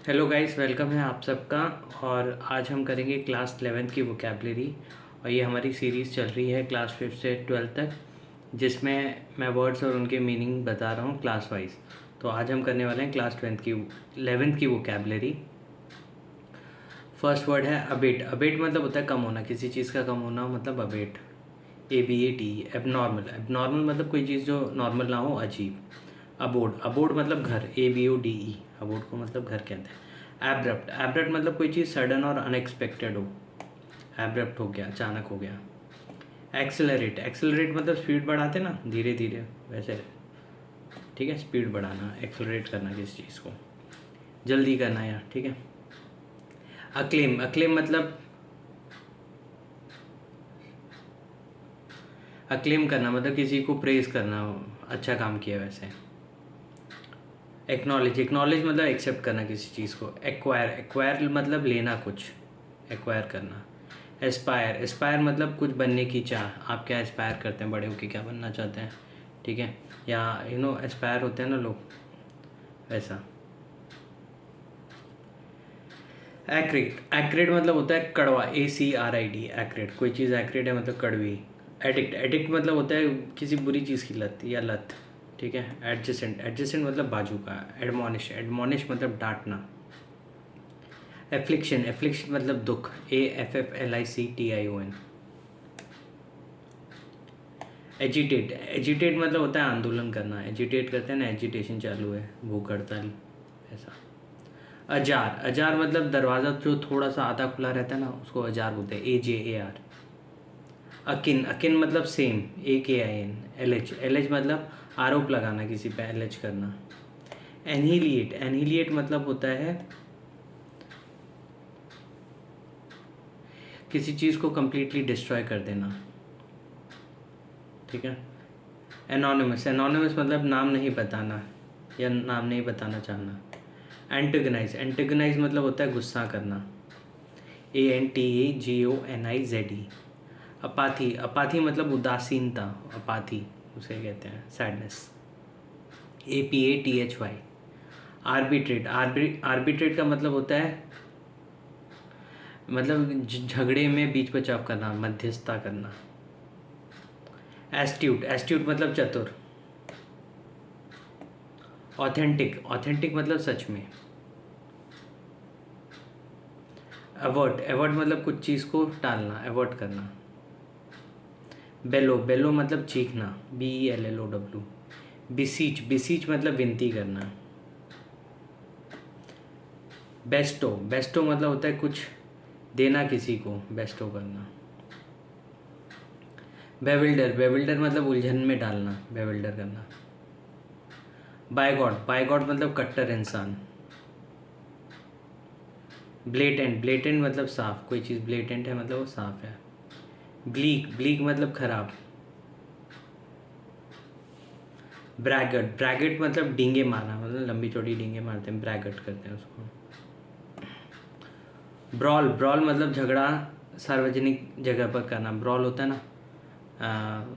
Hello guys, welcome है आप सबका। और आज हम करेंगे क्लास 11th की वोकेबलरी। और ये हमारी सीरीज़ चल रही है क्लास 5th से 12th तक, जिसमें मैं वर्ड्स और उनके मीनिंग बता रहा हूँ क्लास वाइज। तो आज हम करने वाले हैं क्लास 11th की वोकेबलरी। फर्स्ट वर्ड है अबेट। अबेट मतलब होता है कम होना, किसी चीज़ का कम होना मतलब अबेट। ABAT। एबनॉर्मल। एबनॉर्मल मतलब कोई चीज़ जो नॉर्मल ना हो, अजीब। अबोर्ड। अबोर्ड मतलब घर, ABODE। अबोर्ड को मतलब घर कहते हैं। एब्रप्ट। एब्रप्ट मतलब कोई चीज़ सडन और अनएक्सपेक्टेड हो, एब्रप्ट हो गया, अचानक हो गया। एक्सेलरेट। एक्सेलरेट मतलब स्पीड बढ़ाते ना, धीरे धीरे वैसे, ठीक है। स्पीड बढ़ाना, एक्सेलरेट करना किसी चीज़ को, जल्दी करना यार, ठीक है। अक्लेम। अक्लेम मतलब अक्लेम करना मतलब किसी को प्रेज करना, अच्छा काम किया वैसे। एक्नॉलेज। एक्नॉलेज मतलब एक्सेप्ट करना किसी चीज़ को। एक्वायर। एक्वायर मतलब लेना कुछ, एक्वायर करना। एस्पायर। एस्पायर मतलब कुछ बनने की चाह, आप क्या एस्पायर करते हैं, बड़े होके क्या बनना चाहते हैं, ठीक है। या एस्पायर होते हैं ना लोग, वैसा। एक्रिड। एक्रिड मतलब होता है कड़वा, ACRID। एक्रिड, कोई चीज़ एक्रिड है मतलब कड़वी। एडिक्ट। एडिक्ट मतलब होता है किसी बुरी चीज़ की लत या लत, ठीक है। एडजेसेंट। एडजेसेंट मतलब बाजू का। एडमोनिश। एडमोनिश मतलब डांटना। एफ्लिक्शन। एफ्लिक्शन मतलब दुख, AFFLICTION। एजिटेट। एजिटेट मतलब होता है आंदोलन करना, एजिटेट करते हैं ना, एजिटेशन चालू है, भूख हड़ताल, ऐसा। अजार। अजार मतलब दरवाज़ा जो थोड़ा सा आधा खुला रहता है ना, उसको अजार बोलते हैं, AJAR। अकिन। अकिन मतलब सेम, AKIN। LH। LH मतलब आरोप लगाना, किसी पे LH करना। एनहिलिएट। एनहिलिएट मतलब होता है किसी चीज़ को कम्प्लीटली डिस्ट्रॉय कर देना, ठीक है। एनोनिमस। एनोनिमस मतलब नाम नहीं बताना या नाम नहीं बताना चाहना। एंटेगनाइज। एंटेगनाइज मतलब होता है गुस्सा करना, ANTAGONIZE। अपाथी। अपाथी मतलब उदासीनता, अपाथी उसे कहते हैं, सैडनेस, APATHY। आर्बिट्रेट। आर्बिट्रेट का मतलब होता है मतलब झगड़े में बीच बचाव करना, मध्यस्थता करना। एस्ट्यूट। एस्ट्यूट मतलब चतुर। ऑथेंटिक। ऑथेंटिक मतलब सच में। अवर्ट। अवर्ट मतलब कुछ चीज़ को टालना, अवर्ट करना। बेलो। बेलो मतलब चीखना, BELLOW। बिसीच। बिसीच मतलब विनती करना। बेस्टो। बेस्टो मतलब होता है कुछ देना किसी को, बेस्टो करना। बेविल्डर। बेविल्डर मतलब उलझन में डालना, बेविल्डर करना। Bye God. बाय गॉड मतलब कट्टर इंसान। ब्लेटेंट। ब्लेटेंट मतलब साफ, कोई चीज़ ब्लेटेंट है मतलब वो साफ है। ब्लीक। ब्लीक मतलब खराब। ब्रैगट। ब्रैगट मतलब डींगे मारना, मतलब लंबी चौड़ी डींगे मारते हैं, ब्रैगट करते हैं उसको। ब्रॉल। ब्रॉल मतलब झगड़ा सार्वजनिक जगह पर करना, ब्रॉल होता है ना,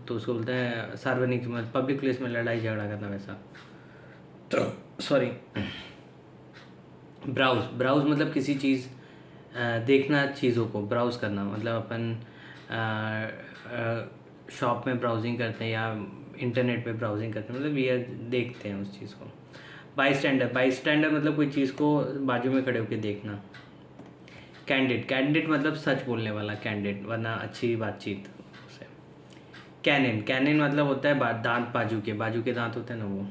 तो उसको बोलते हैं सार्वजनिक, मतलब पब्लिक प्लेस में लड़ाई झगड़ा करना, वैसा। तो सॉरी। ब्राउज। ब्राउज मतलब किसी चीज़ देखना, चीज़ों को ब्राउज करना, मतलब अपन शॉप में ब्राउजिंग करते हैं या इंटरनेट पे ब्राउजिंग करते हैं, मतलब ये देखते हैं उस चीज़ को। बाई स्टैंडर। बाई स्टैंडर मतलब कोई चीज़ को बाजू में खड़े होकर देखना। कैंडिड। कैंडिड मतलब सच बोलने वाला, कैंडिड, वरना अच्छी बातचीत उसे। कैनिन। कैनिन मतलब होता है दांत, बाजू के, बाजू के दांत होते हैं ना वो,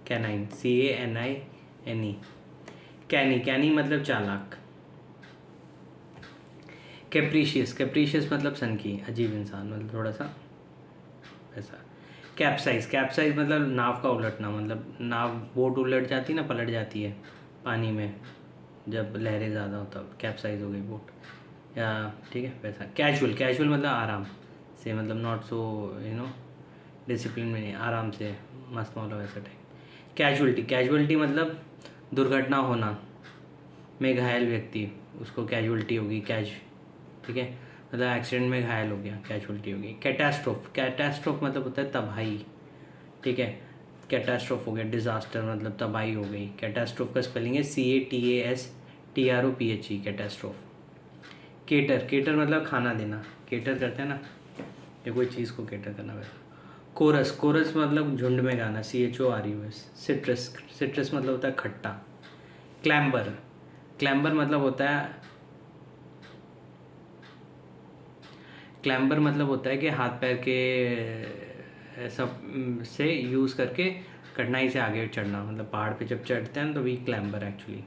कैनाइन, CANINE। कैनी। कैनी मतलब चालाक। कैप्रीशियस। कैप्रीशियस मतलब सनकी, अजीब इंसान, मतलब थोड़ा सा ऐसा। कैप्साइज। कैप्साइज मतलब नाव का उलटना, मतलब नाव, बोट उलट जाती है ना, पलट जाती है पानी में जब लहरें ज़्यादा हो, तब कैप्साइज हो गई बोट, या ठीक है वैसा। कैजुअल। कैजुअल मतलब आराम से, मतलब नॉट सो डिसिप्लिन में नहीं, आराम से मस्त मौला वैसा टाइप। कैजुअलिटी। कैजुअलिटी मतलब दुर्घटना होना में घायल व्यक्ति, उसको कैजुअलिटी होगी, ठीक है, मतलब एक्सीडेंट में घायल हो गया, कैजुअलिटी होगी। कैटास्ट्रोफ। कैटास्ट्रोफ मतलब होता है तबाही, ठीक है। कैटास्ट्रोफ हो गया, डिज़ास्टर मतलब तबाही हो गई। कैटास्ट्रोफ का स्पेलिंग है CATASTROPHE, कैटास्ट्रोफ। केटर, केटर मतलब खाना देना, केटर करते हैं ना, या कोई चीज़ को केटर करना वैसा। कोरस, कोरस मतलब झुंड में गाना, CHORUS। सिट्रस, सिट्रस मतलब होता है खट्टा। क्लैम्बर, क्लैम्बर मतलब होता है, क्लैम्बर मतलब होता है कि हाथ पैर के सब से यूज़ करके कठिनाई से आगे चढ़ना, मतलब पहाड़ पे जब चढ़ते हैं तो वी क्लैम्बर एक्चुअली।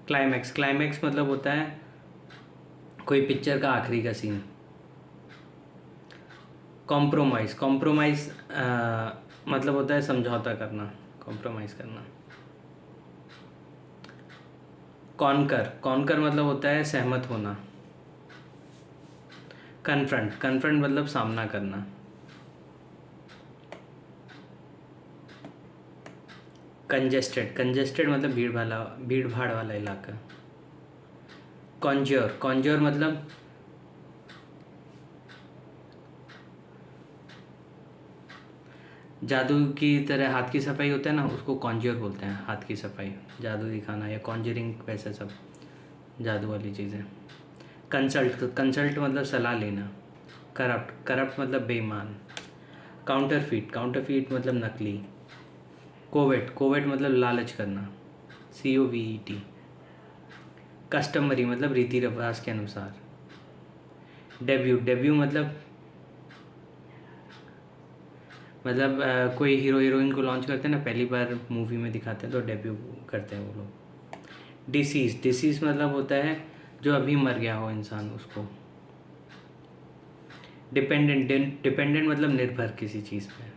क्लाइमैक्स, क्लाइमैक्स मतलब होता है कोई पिक्चर का आखिरी का सीन। कॉम्प्रोमाइज़, कॉम्प्रोमाइज़ मतलब होता है समझौता करना, कॉम्प्रोमाइज़ करना। कॉन्कर, कॉन्कर मतलब होता है सहमत होना। कन्फ्रंट, कन्फ्रंट मतलब सामना करना। कंजेस्टेड, कंजेस्टेड मतलब भीड़ भाड़ वाला इलाका। कॉन्ज्योर, कॉन्ज्योर मतलब जादू की तरह हाथ की सफाई होता है ना, उसको कॉन्ज्योर बोलते हैं, हाथ की सफाई, जादू दिखाना या कॉन्जरिंग, वैसे सब जादू वाली चीज़ें। कंसल्ट, कंसल्ट मतलब सलाह लेना। करप्ट, करप्ट मतलब बेईमान। काउंटरफीट, काउंटरफीट मतलब नकली। कोवेट, कोवेट मतलब लालच करना, COVET। कस्टमरी मतलब रीति रिवाज के अनुसार। डेब्यू, डेब्यू मतलब कोई हीरो हीरोइन को लॉन्च करते हैं ना, पहली बार मूवी में दिखाते हैं तो डेब्यू करते हैं वो लोग। डिसीज़, डिसीज़ मतलब होता है जो अभी मर गया हो इंसान, उसको। डिपेंडेंट, डिपेंडेंट मतलब निर्भर किसी चीज़ पे।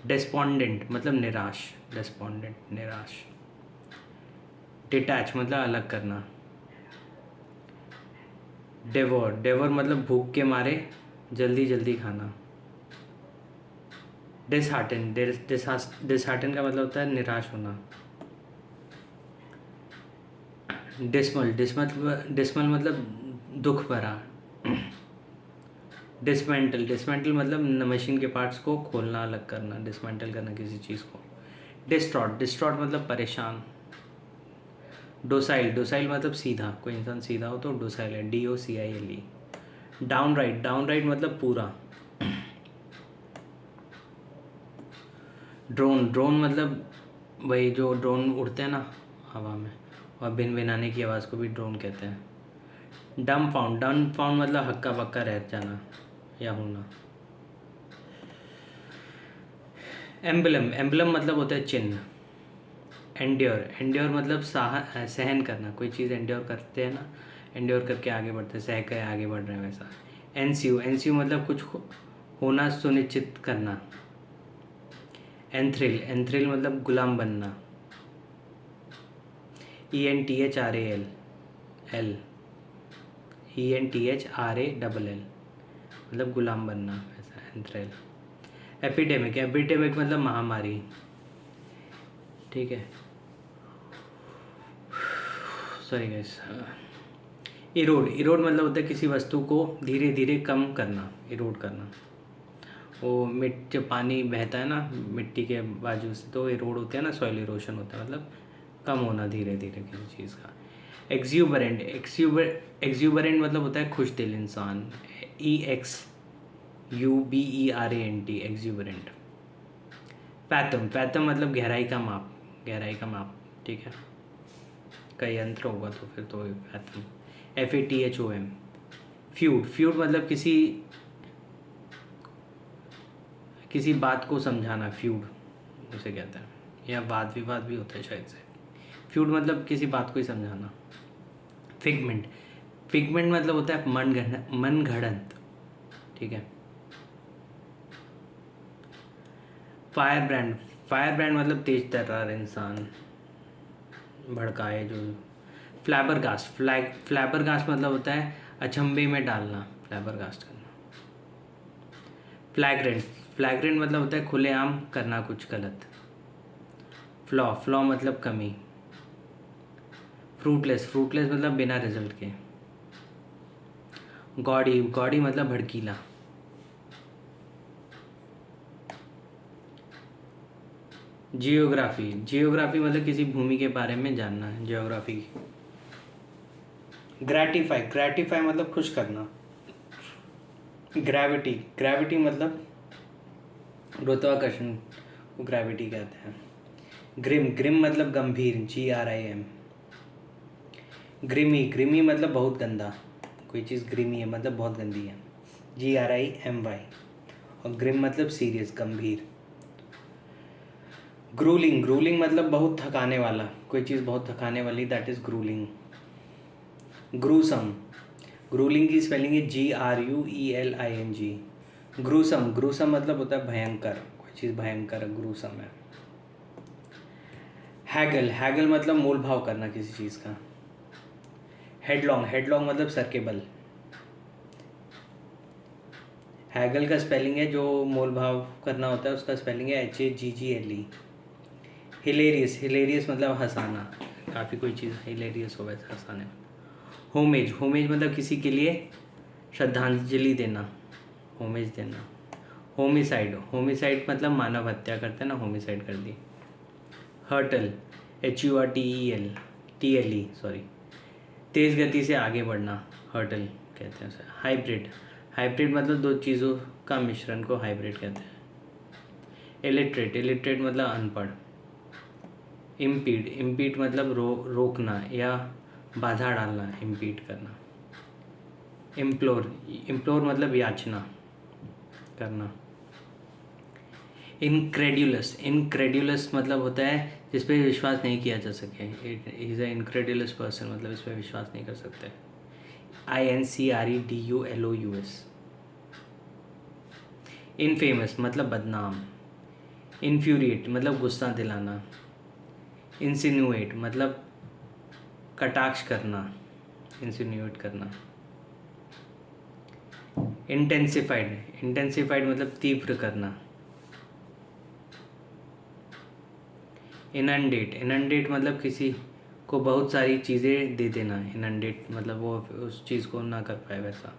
डेस्पॉन्डेंट मतलब निराश, डेस्पॉन्डेंट निराश। डिटैच मतलब अलग करना। डेवोर, डेवोर मतलब भूख के मारे जल्दी जल्दी खाना। डिसहार्टन, डिसहार्टन का मतलब होता है निराश होना। डिसमल, डिसमल मतलब दुख भरा। डिसमेंटल, डिसमेंटल मतलब मशीन के पार्ट्स को खोलना, अलग करना, डिसमेंटल करना किसी चीज़ को। डिस्ट्रॉट, डिस्ट्रॉट मतलब परेशान। डोसाइल, डोसाइल मतलब सीधा, कोई इंसान सीधा हो तो डोसाइल है, DOCILE। Down right, down right मतलब पूरा। ड्रोन, ड्रोन मतलब वही जो ड्रोन उड़ते हैं ना हवा में और बिन बिनाने की आवाज़ को भी ड्रोन कहते हैं। डम फाउंड, डम फाउंड मतलब हक्का बक्का रह जाना या होना। एम्बलम, एम्बलम मतलब होता है चिन्ह। एंड्योर, एंड्योर मतलब सहन करना, कोई चीज़ एंड्योर करते हैं ना, एंड्योर करके आगे बढ़ते हैं, सह कर आगे बढ़ रहे हैं वैसा। एनसीयू, एनसीयू मतलब कुछ होना सुनिश्चित करना। एंथ्रिल, एंथ्रिल मतलब गुलाम बनना। ENTHRAL, एल, ENTHRALL मतलब गुलाम बनना, ऐसा एंथ्रिल। एपिडेमिक, एपिडेमिक मतलब महामारी, ठीक है। Sorry guys. इरोड, इरोड मतलब होता है किसी वस्तु को धीरे धीरे कम करना, इरोड करना। वो जब पानी बहता है ना मिट्टी के बाजू से तो इरोड होता है ना, सॉइल इरोशन होता है, मतलब कम होना धीरे धीरे किसी चीज़ का। एक्ज्यूबरेंट, एक्ज्यूबरेंट मतलब होता है खुश दिल इंसान, EXUBERANT, एक्ज्यूबरेंट। फैथम, फैथम मतलब गहराई का माप, गहराई का माप, ठीक है। का यंत्र होगा तो फिर तो फैथम। FATHOM। फ्यूड, फ्यूड मतलब किसी बात को समझाना, फ्यूड उसे कहते हैं, या वाद विवाद भी होता है शायद से। फ्यूड मतलब किसी बात को ही समझाना। फिगमेंट, फिगमेंट मतलब होता है मन घड़ंत, ठीक है। फायर ब्रांड, फायर ब्रांड मतलब तेज तर्रार इंसान, भड़काए जो। फ्लैबरगास्ट, फ्लैबरगास्ट मतलब होता है अचंभे में डालना, फ्लैबरगास्ट करना। फ्लैग्रेंट, फ्लैग्रेंट मतलब होता है खुलेआम करना कुछ गलत। फ्लॉ, फ्लॉ मतलब कमी। फ्रूटलेस, फ्रूटलेस मतलब बिना रिजल्ट के। गॉडी, गॉडी मतलब भड़कीला। जियोग्राफी, जियोग्राफी मतलब किसी भूमि के बारे में जानना है, जियोग्राफी। ग्रेटिफाई, ग्रेटिफाई मतलब खुश करना। ग्रेविटी, ग्रेविटी मतलब गुरुत्वाकर्षण को ग्रेविटी कहते हैं। ग्रिम, ग्रिम मतलब गंभीर, GRIM। ग्रिमी, ग्रिमी मतलब बहुत गंदा, कोई चीज़ ग्रिमी है मतलब बहुत गंदी है, GRIMY। और ग्रिम मतलब सीरियस, गंभीर। ग्रूलिंग, ग्रूलिंग मतलब बहुत थकाने वाला, कोई चीज़ बहुत थकाने वाली, that is gruelling. Gruesome, gruelling की स्पेलिंग है GRUELING। ग्रूसम, ग्रूसम मतलब होता है भयंकर, कोई चीज़ भयंकर, ग्रूसम है। हैगल, हैगल मतलब मोल भाव करना किसी चीज़ का। हेडलॉन्ग, हेडलॉन्ग मतलब सर के बल। हैगल का स्पेलिंग है, जो मोल भाव करना होता है उसका स्पेलिंग है HAGGLE। हिलेरियस, हिलेरियस मतलब हंसाना, काफ़ी कोई चीज़ हिलेरियस हो वैसे हंसाने में। होमेज, होमेज मतलब किसी के लिए श्रद्धांजलि देना, होमेज देना। होमिसाइड, होमिसाइड मतलब मानव हत्या करते हैं ना, होमिसाइड कर दी। हर्टल, HURTEL, सॉरी, तेज़ गति से आगे बढ़ना, हर्टल कहते हैं उसे। हाइब्रिड, हाइब्रिड मतलब दो चीज़ों का मिश्रण को हाइब्रिड कहते हैं। इलिटरेट, इलिटरेट मतलब अनपढ़। इम्पीड, इम्पीड मतलब रोकना या बाधा डालना, इम्पीड करना। इम्प्लोर, इम्प्लोर मतलब याचना करना। इनक्रेड्यूलस, इनक्रेड्यूलस मतलब होता है जिस पे विश्वास नहीं किया जा सके, इज़ अ इनक्रेड्यूलस पर्सन मतलब इस पर विश्वास नहीं कर सकते। INCREDULOUS। इनफेमस मतलब बदनाम। इन्फ्यूरिएट मतलब गुस्सा दिलाना। इंसिनुएट मतलब कटाक्ष करना, इंसिनुएट करना। इंटेंसिफाइड, इंटेंसिफाइड मतलब तीव्र करना। इनंडेट, इनंडेट मतलब किसी को बहुत सारी चीज़ें दे देना, इनंडेट मतलब वो उस चीज़ को ना कर पाए वैसा,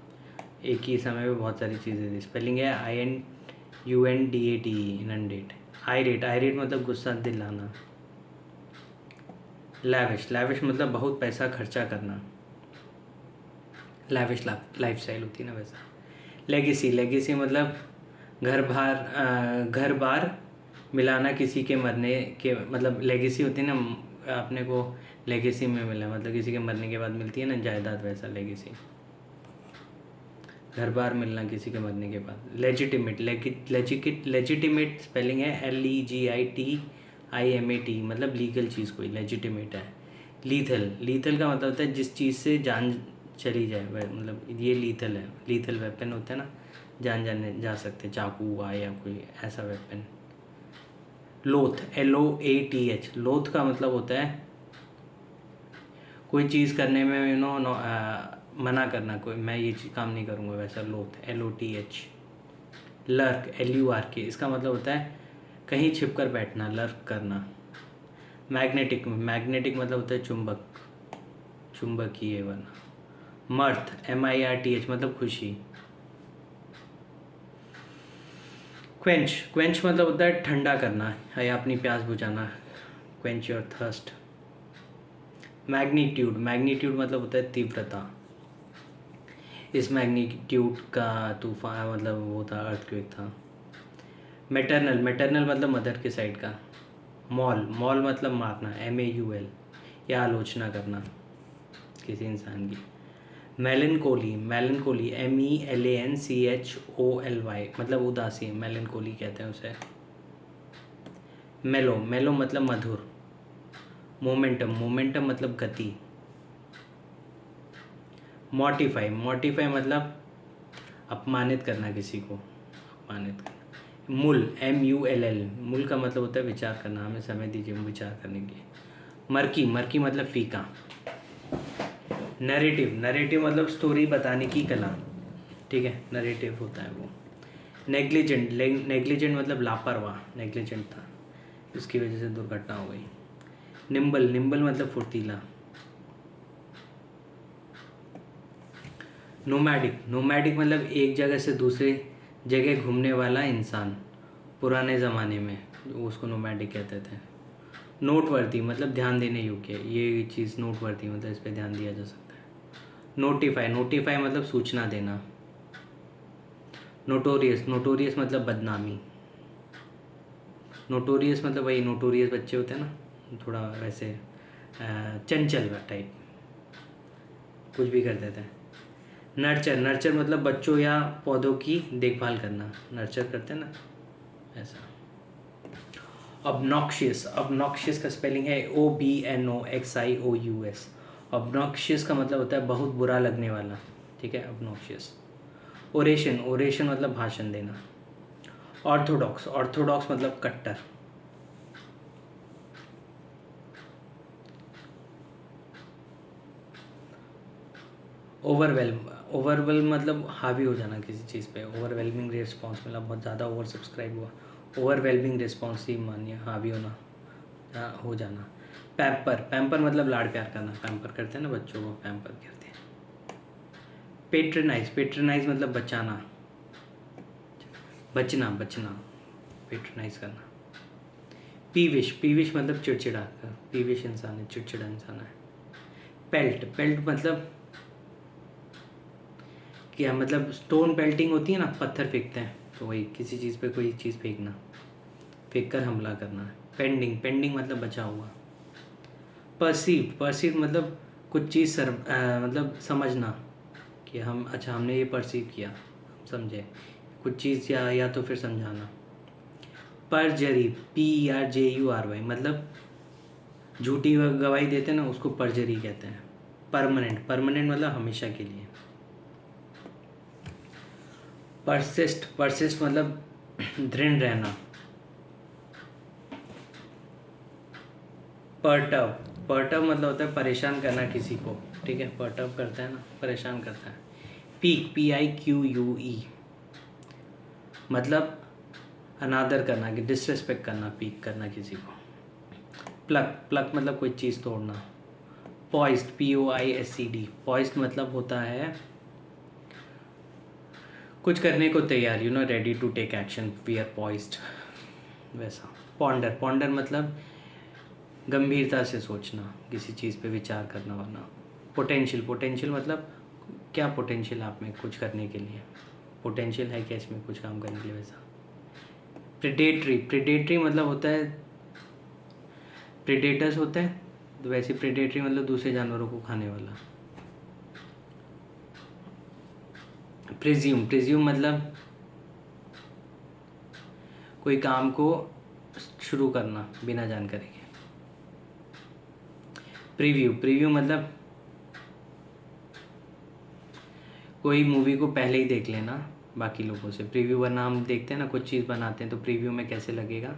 एक ही समय में बहुत सारी चीज़ें दी। स्पेलिंग है INUNDATE, इनंडेट। आयरेट, आयरेट मतलब गुस्सा दिलाना। लैविश, लैविश मतलब बहुत पैसा खर्चा करना, लैविश लाइफ स्टाइल होती है ना वैसा। लेगेसी, लेगेसी मतलब घर बार मिलाना किसी के मरने के, मतलब लेगेसी होती है ना, अपने को लेगेसी में मिला मतलब किसी के मरने के बाद मिलती है ना जायदाद, वैसा लेगेसी। घर बार मिलना किसी के मरने के बाद। लेजिटिमेट, लेजिटिमेट स्पेलिंग है LEGITIMAT, मतलब लीगल चीज़ कोई लेजिटिमेट है। लीथल, लीथल का मतलब होता है जिस चीज़ से जान चली जाए, वह मतलब ये लीथल है, लीथल वेपन होता है ना, जान जाने जा सकते, चाकू हुआ या कोई ऐसा वेपन। लोथ, LOATH, लोथ का मतलब होता है कोई चीज़ करने में मना करना, कोई मैं ये चीज़ काम नहीं करूँगा वैसा, लोथ, LOTH। लर्क, LURK, इसका मतलब होता है कहीं छिप कर बैठना, लर्क करना। मैग्नेटिक, मैग्नेटिक मतलब होता है चुंबक, चुंबकीय वरना। मर्थ, MIRTH मतलब खुशी। क्वेंच, क्वेंच मतलब होता है ठंडा करना या अपनी प्यास बुझाना, quench your thirst. Magnitude, magnitude मतलब होता है तीव्रता, इस मैग्नीट्यूड का तूफान मतलब वो था, अर्थक्वेक था। मैटरनल, मैटरनल मतलब मदर के साइड का। मॉल, मॉल मतलब मारना, MAUL, या आलोचना करना किसी इंसान की। मेलनकोली, मेलनकोली MELANCHOLY मतलब उदासी, मेलनकोली कहते हैं उसे। मेलो, मेलो मतलब मधुर। मोमेंटम, मोमेंटम मतलब गति। मॉर्टिफाई, मॉर्टिफाई मतलब अपमानित करना किसी को, अपमानित करना। मुल, MULL, मुल का मतलब होता है विचार करना, हमें समय दीजिए विचार करने के लिए। मर्की, मर्की मतलब फीका। नरेटिव, नरेटिव मतलब स्टोरी बताने की कला, ठीक है, नरेटिव होता है वो। नेग्लिजेंट, नेग्लिजेंट मतलब लापरवाह, नेग्लिजेंट था, इसकी वजह से दुर्घटना हो गई। निम्बल, निम्बल मतलब फुर्तीला। नोमैडिक, नोमैडिक मतलब एक जगह से दूसरे जगह घूमने वाला इंसान, पुराने ज़माने में उसको नोमैडिक कहते थे। नोटवर्दी मतलब ध्यान देने योग्य, ये चीज़ नोटवर्दी मतलब इस पर ध्यान दिया जा सकता है। नोटिफाई, नोटिफाई मतलब सूचना देना। नोटोरियस, नोटोरियस मतलब बदनामी। नोटोरियस मतलब वही नोटोरियस बच्चे होते हैं ना, थोड़ा वैसे चंचल टाइप, कुछ भी कर देते हैं। नर्चर, नर्चर मतलब बच्चों या पौधों की देखभाल करना, नर्चर करते हैं ना, ऐसा। ऑब्नॉक्शियस, ऑब्नॉक्शियस का स्पेलिंग है OBNOXIOUS। ऑब्नॉक्शियस का मतलब होता है बहुत बुरा लगने वाला, ठीक है, ऑब्नॉक्शियस। ओरेशन, ओरेशन मतलब भाषण देना। ऑर्थोडॉक्स, ऑर्थोडॉक्स मतलब कट्टर। ओवरवेल्म, ओवरवेल्म मतलब हावी हो जाना किसी चीज़ पे। ओवरवेलमिंग रिस्पॉन्स मिला, बहुत ज़्यादा ओवर सब्सक्राइब हुआ। ओवरवेलमिंग रिस्पॉन्स ही मानिए, हावी होना, हो जाना। पैम्पर, पैम्पर मतलब लाड़ प्यार करना, पैम्पर करते हैं ना बच्चों को, पैम्पर करते हैं। पेट्रनाइज, पेट्रनाइज मतलब बचाना, बचना, बचना, पेट्रनाइज करना। पीविश, पीविश मतलब चिड़चिड़ा, पीविश इंसान है, चिड़चिड़ा इंसान है। पेल्ट, पेल्ट मतलब क्या, मतलब स्टोन पेल्टिंग होती है ना, पत्थर फेंकते हैं, तो वही किसी चीज़ पे कोई चीज़ फेंकना, फेंक कर हमला करना है। पेंडिंग, पेंडिंग मतलब बचा हुआ। परसीव, परसीव मतलब कुछ चीज़ मतलब समझना कि हम, अच्छा हमने ये परसीव किया, समझे कुछ चीज़, या तो फिर समझाना। परजरी, PERJURY मतलब झूठी गवाही देते हैं ना, उसको परजरी कहते हैं। परमानेंट, परमानेंट मतलब हमेशा के लिए। परसिस्ट, परसिस्ट मतलब दृढ़ रहना। पर्टव, पर्टव मतलब होता है परेशान करना किसी को, ठीक है, पर्टव करता है ना, परेशान करता है। पीक, PIQUE मतलब अनादर करना, कि डिसरेस्पेक्ट करना, पीक करना किसी को। प्लक, प्लक मतलब कोई चीज़ तोड़ना। पॉइस्ड, POISED, पॉइस्ड मतलब होता है कुछ करने को तैयार, ready to take action, we are poised, वैसा। पॉन्डर, पॉन्डर मतलब गंभीरता से सोचना, किसी चीज़ पे विचार करना वरना। पोटेंशियल, पोटेंशियल मतलब क्या पोटेंशियल आप में कुछ करने के लिए, पोटेंशियल है क्या इसमें कुछ काम करने के लिए, वैसा। प्रेडेटरी, प्रेडेटरी मतलब होता है, प्रेडेटर्स होते हैं तो वैसे प्रेडेटरी मतलब दूसरे जानवरों को खाने वाला। प्रिज्यूम, प्रिज्यूम मतलब कोई काम को शुरू करना बिना जानकारी के। प्रीव्यू, प्रीव्यू मतलब कोई मूवी को पहले ही देख लेना बाकी लोगों से। प्रीव्यू, वरना हम देखते हैं ना कुछ चीज़ बनाते हैं तो प्रीव्यू में कैसे लगेगा,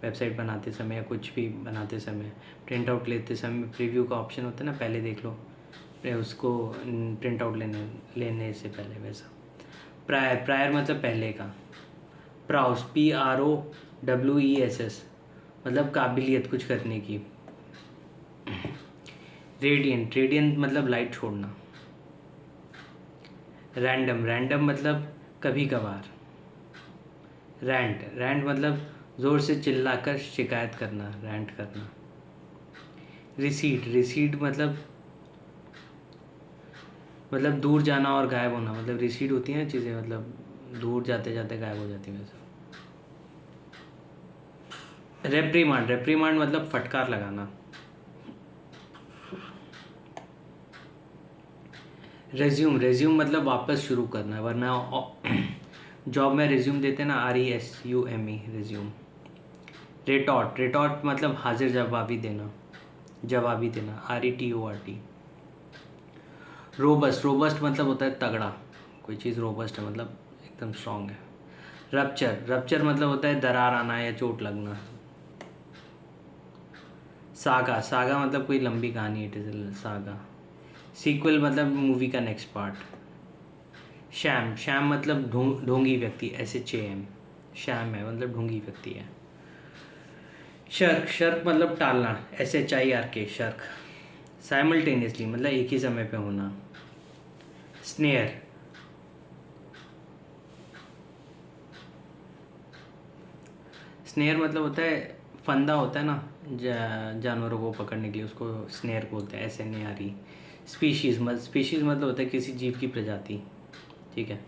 वेबसाइट बनाते समय या कुछ भी बनाते समय, प्रिंट आउट लेते समय प्रीव्यू का ऑप्शन होता है ना, पहले देख लो उसको, प्रिंट आउट लेने से पहले, वैसा। प्रायर, प्रायर मतलब पहले का। प्राउस, PROWESS मतलब काबिलियत कुछ करने की। रेडियंट, रेडियंट मतलब लाइट छोड़ना। रैंडम, रैंडम मतलब कभी कभार। रैंट, रैंट मतलब ज़ोर से चिल्लाकर शिकायत करना, रैंट करना। रिसीट, रिसीट मतलब दूर जाना और गायब होना, मतलब रिसीड होती हैं चीज़ें, मतलब दूर जाते जाते गायब हो जाती हैं, वैसा। रेप्रीमांड, रेप्रीमांड मतलब फटकार लगाना। रेज्यूम, रेज्यूम मतलब वापस शुरू करना, वरना जॉब में रिज्यूम देते हैं ना, RESUME, रिज्यूम। रिटॉर्ट, रिटॉर्ट मतलब हाजिर जवाबी देना, जवाबी देना, RETORT। रोबस्ट, रोबस्ट मतलब होता है तगड़ा, कोई चीज़ रोबस्ट है मतलब एकदम स्ट्रांग है। रप्चर, रप्चर मतलब होता है दरार आना या चोट लगना। सागा, सागा मतलब कोई लंबी कहानी, इट इज़ सागा। सीक्वल मतलब मूवी का नेक्स्ट पार्ट। शैम, शैम मतलब ढोंगी व्यक्ति, SHAM, शैम है मतलब ढोंगी व्यक्ति है। शर्क, शर्क मतलब टालना, SHIRK, शर्क। साइमल्टेनियसली मतलब एक ही समय पे होना। स्नेयर मतलब होता है फंदा होता है ना जानवरों को पकड़ने के लिए, उसको स्नेयर बोलते हैं, SNARE। स्पीशीज़ मतलब होता है किसी जीव की प्रजाति, ठीक है।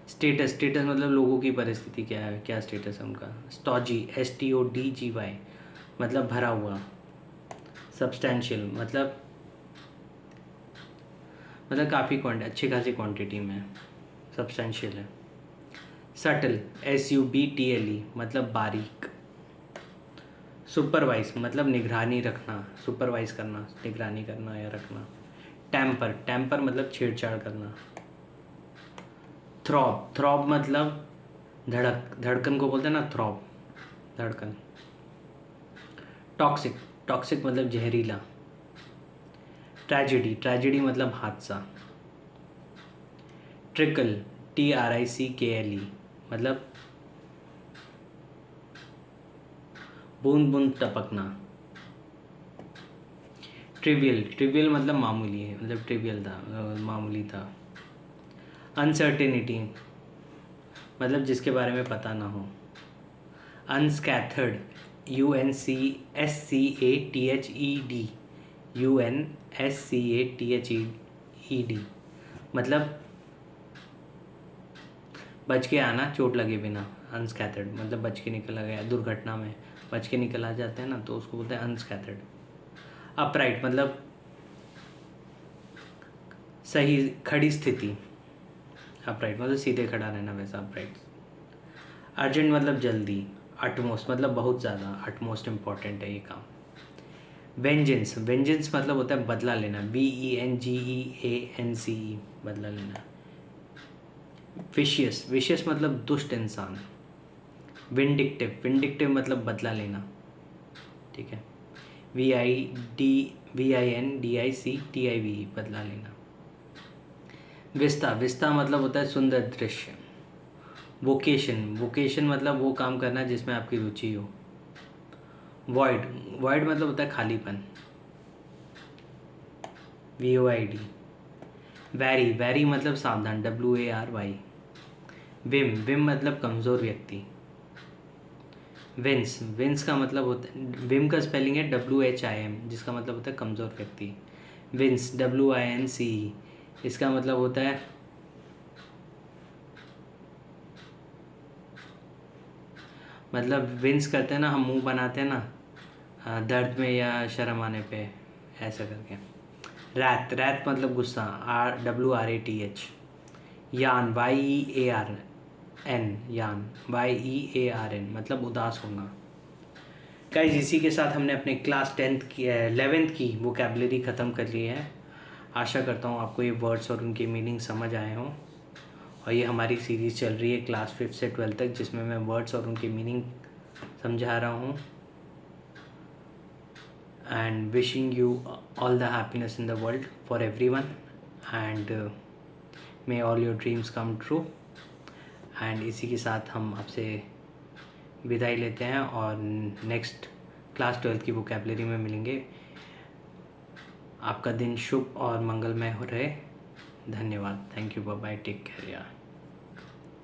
स्टेटस मतलब लोगों की परिस्थिति क्या है, क्या स्टेटस है उनका। स्टॉजी STODGY मतलब भरा हुआ। सब्सटेंशियल मतलब काफ़ी अच्छी खासी क्वांटिटी में सब्सटेंशियल है। सटल SUBTLE मतलब बारीक। सुपरवाइज मतलब निगरानी रखना, सुपरवाइज करना, निगरानी करना या रखना। टेम्पर मतलब छेड़छाड़ करना। थ्रॉब मतलब धड़कन को बोलते हैं ना, थ्रॉब धड़कन। टॉक्सिक मतलब जहरीला। ट्रेजेडी मतलब हादसा। TRICKLE मतलब बूंद बूंद टपकना। ट्रिवियल मतलब मामूली है, मतलब ट्रिवियल था, मामूली था। अनसर्टेनिटी मतलब जिसके बारे में पता ना हो। अनस्कैथर्ड UNSCATHED मतलब बच के आना चोट लगे बिना। अनस्कैथर्ड मतलब बच के निकला गया, दुर्घटना में बच के निकल आ जाते हैं ना, तो उसको बोलते हैं अनस्कैथर्ड। अपराइट मतलब सही खड़ी स्थिति। अपराइट मतलब सीधे खड़ा रहना, वैसा अपराइट। अर्जेंट मतलब जल्दी। अटमोस्ट मतलब बहुत ज़्यादा, अटमोस्ट इम्पॉर्टेंट है ये काम। वेंजेंस मतलब होता है बदला लेना। VENGEANCE बदला लेना। विशियस मतलब दुष्ट इंसान। विंडिक्टिव मतलब बदला लेना, ठीक है। VINDICTIVE बदला लेना। विस्ता मतलब होता है सुंदर दृश्य। वोकेशन मतलब वो काम करना जिसमें आपकी रुचि हो। वॉइड मतलब होता है खालीपन। VOID। वैरी मतलब सावधान। WARY। विम मतलब कमज़ोर व्यक्ति। विंस का मतलब होता है, विम का स्पेलिंग है WHIM, जिसका मतलब होता है कमज़ोर व्यक्ति। विंस WINCE इसका मतलब होता है मतलब विंस करते हैं ना, हम मुंह बनाते हैं ना दर्द में या शर्म आने पे, ऐसा करके। रैत मतलब गुस्सा। WRATH। यान YEARN मतलब उदास होना। गाइस इसी के साथ हमने अपने क्लास 11th की वोकैबुलरी ख़त्म कर ली है। आशा करता हूँ आपको ये वर्ड्स और उनकी मीनिंग समझ आए हों। और ये हमारी सीरीज़ चल रही है क्लास 5 से 12 तक, जिसमें मैं वर्ड्स और उनकी मीनिंग समझा रहा हूँ। And wishing you all the happiness in the world for everyone, and may all your dreams come true. And इसी के साथ हम आपसे विदाई लेते हैं और नेक्स्ट क्लास 12 की वोकैबुलरी में मिलेंगे। आपका दिन शुभ और मंगलमय हो रहे। धन्यवाद। Thank you. Bye bye. Take care यार।